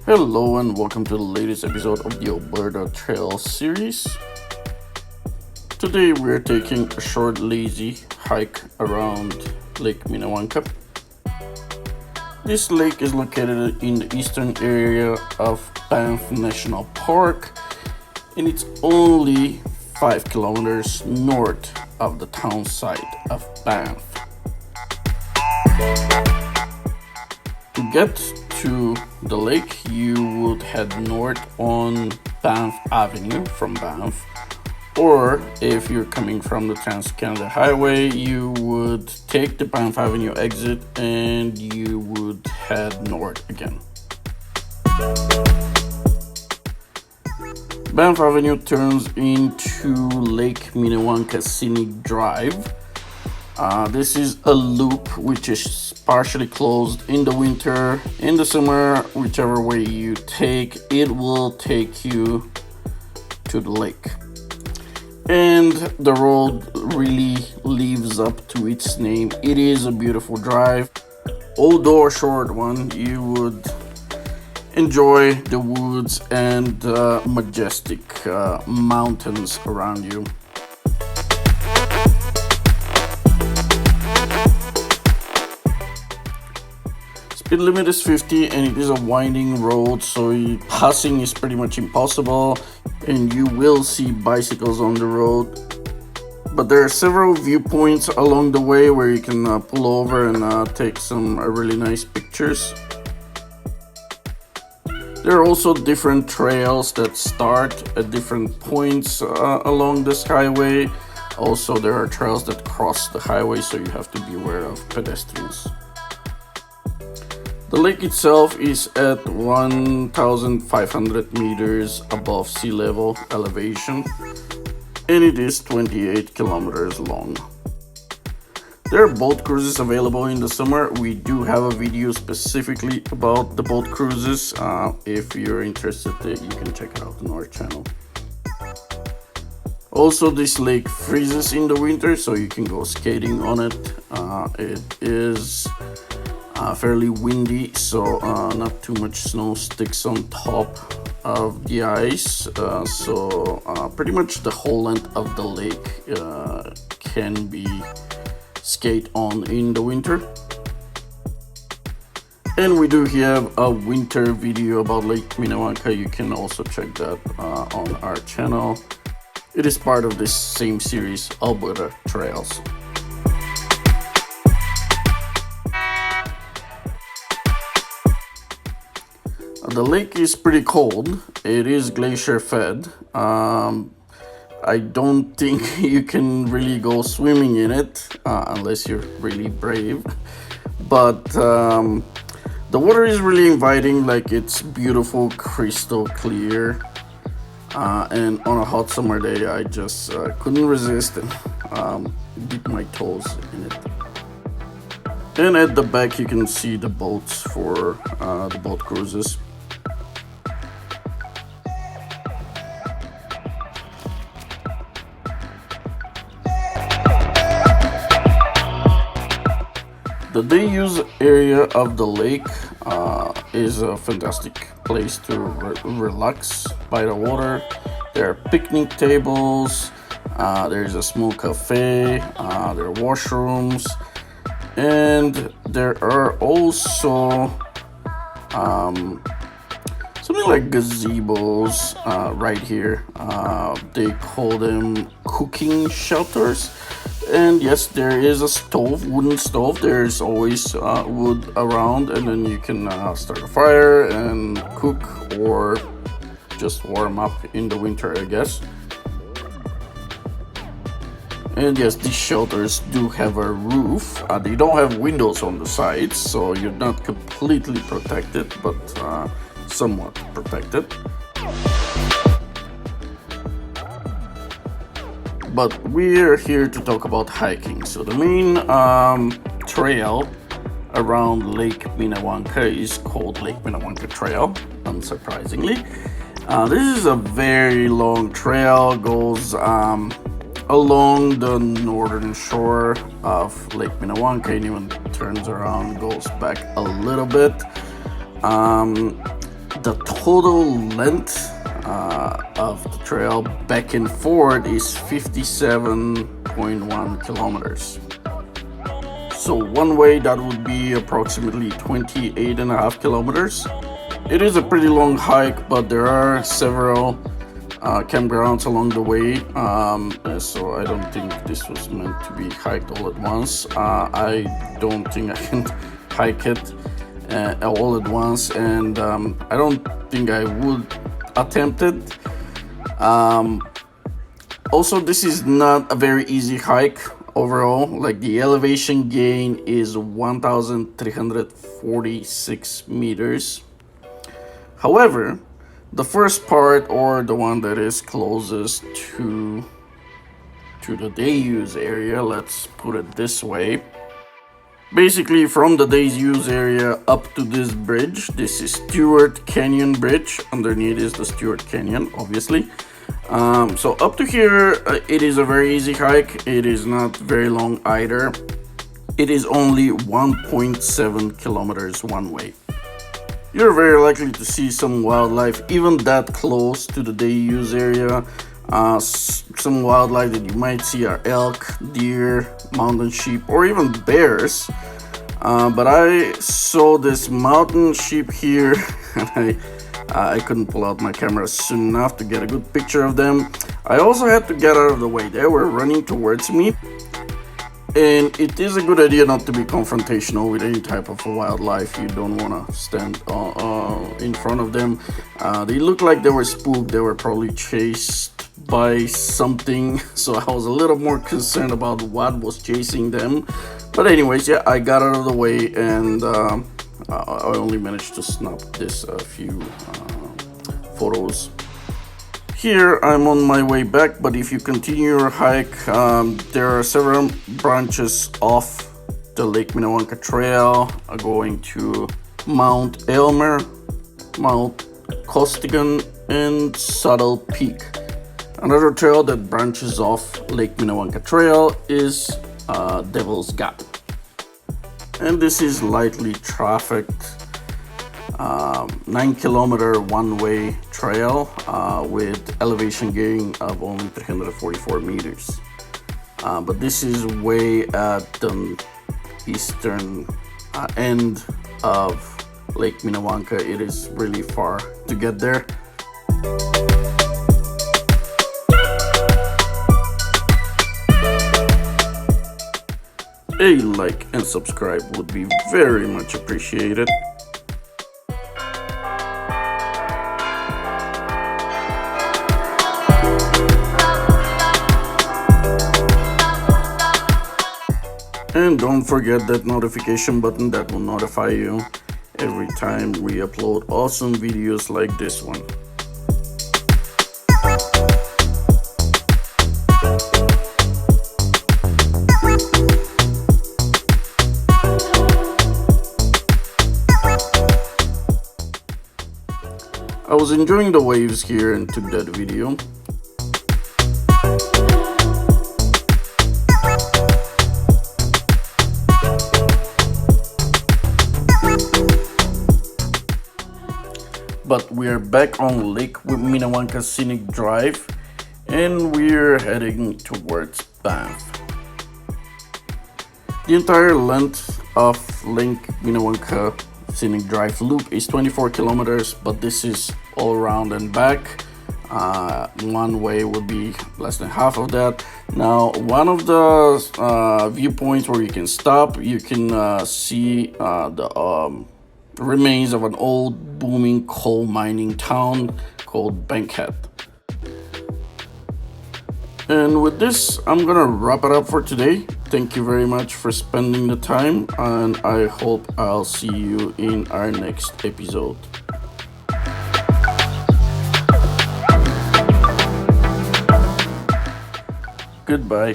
Hello and welcome to the latest episode of the Alberta Trail series. Today we're taking a short lazy hike around Lake Minnewanka. This lake is located in the eastern area of Banff National Park and it's only 5 kilometers north of the town site of Banff. To get to the lake, you would head north on Banff Avenue from Banff, or if you're coming from the Trans-Canada Highway, you would take the Banff Avenue exit and you would head north again. Banff Avenue turns into Lake Minnewanka Scenic Drive. This is a loop which is partially closed in the winter. In the summer, whichever way you take, it will take you to the lake. And the road really lives up to its name. It is a beautiful drive. Although a short one, you would enjoy the woods and majestic mountains around you. Speed limit is 50 and it is a winding road, so passing is pretty much impossible and you will see bicycles on the road. But there are several viewpoints along the way where you can pull over and take some really nice pictures. There are also different trails that start at different points along this highway. Also, there are trails that cross the highway, so you have to be aware of pedestrians. The lake itself is at 1,500 meters above sea level elevation, and it is 28 kilometers long. There are boat cruises available in the summer. We do have a video specifically about the boat cruises. If you're interested, you can check it out on our channel. Also, this lake freezes in the winter, so you can go skating on it. It is fairly windy, so not too much snow sticks on top of the ice, so pretty much the whole length of the lake can be skate on in the winter. And we do have a winter video about Lake Minnewanka. You can also check that on our channel. It is part of this same series, Alberta Trails. The lake is pretty cold. It is glacier fed. I don't think you can really go swimming in it unless you're really brave. But the water is really inviting, like it's beautiful, crystal clear. And on a hot summer day, I just couldn't resist and dip my toes in it. And at the back, you can see the boats for the boat cruises. The day use area of the lake is a fantastic place to relax by the water. There are picnic tables, there's a small cafe, there are washrooms, and there are also something like gazebos right here. They call them cooking shelters. And yes, there is a stove, wooden stove. There's always wood around, and then you can start a fire and cook or just warm up in the winter, I guess. And yes, these shelters do have a roof. They don't have windows on the sides, so you're not completely protected, but somewhat protected. But we're here to talk about hiking. So the main trail around Lake Minnewanka is called Lake Minnewanka Trail, unsurprisingly. This is a very long trail, goes along the northern shore of Lake Minnewanka, and even turns around, goes back a little bit. The total length of the trail back and forth is 57.1 kilometers. So one way that would be approximately 28.5 kilometers. It is a pretty long hike, but there are several campgrounds along the way, so I don't think this was meant to be hiked all at once. I don't think I can hike it all at once, and I don't think I would attempt it. Also, this is not a very easy hike overall. Like, the elevation gain is 1,346 meters. However, the first part, or the one that is closest to the day use area, let's put it this way. Basically, from the days use area up to this bridge, this is Stewart Canyon Bridge. Underneath is the Stewart Canyon, obviously. So up to here, it is a very easy hike. It is not very long either. It is only 1.7 kilometers one way. You're very likely to see some wildlife even that close to the day use area. Some wildlife that you might see are elk, deer, mountain sheep, or even bears. But I saw this mountain sheep here, and I couldn't pull out my camera soon enough to get a good picture of them. I also had to get out of the way. They were running towards me. And it is a good idea not to be confrontational with any type of wildlife. You don't want to stand in front of them. They looked like they were spooked. They were probably chased by something. So I was a little more concerned about what was chasing them. But anyways, yeah, I got out of the way, and I only managed to snap this few photos. Here I'm on my way back, but if you continue your hike, there are several branches off the Lake Minnewanka Trail going to Mount Elmer, Mount Costigan, and Saddle Peak. Another trail that branches off Lake Minnewanka Trail is Devil's Gap. And this is lightly trafficked 9-kilometer one-way trail with elevation gain of only 344 meters. But this is way at the eastern end of Lake Minnewanka. It is really far to get there. A like and subscribe would be very much appreciated. And don't forget that notification button that will notify you every time we upload awesome videos like this one. I was enjoying the waves here and took that video. But we're back on Lake Minnewanka Scenic Drive, and we're heading towards Banff. The entire length of Lake Minnewanka Scenic Drive loop is 24 kilometers, but this is all around and back. One way would be less than half of that. Now, one of the viewpoints where you can stop, you can see the remains of an old booming coal mining town called Bankhead. And with this, I'm gonna wrap it up for today. Thank you very much for spending the time, and I hope I'll see you in our next episode. Goodbye.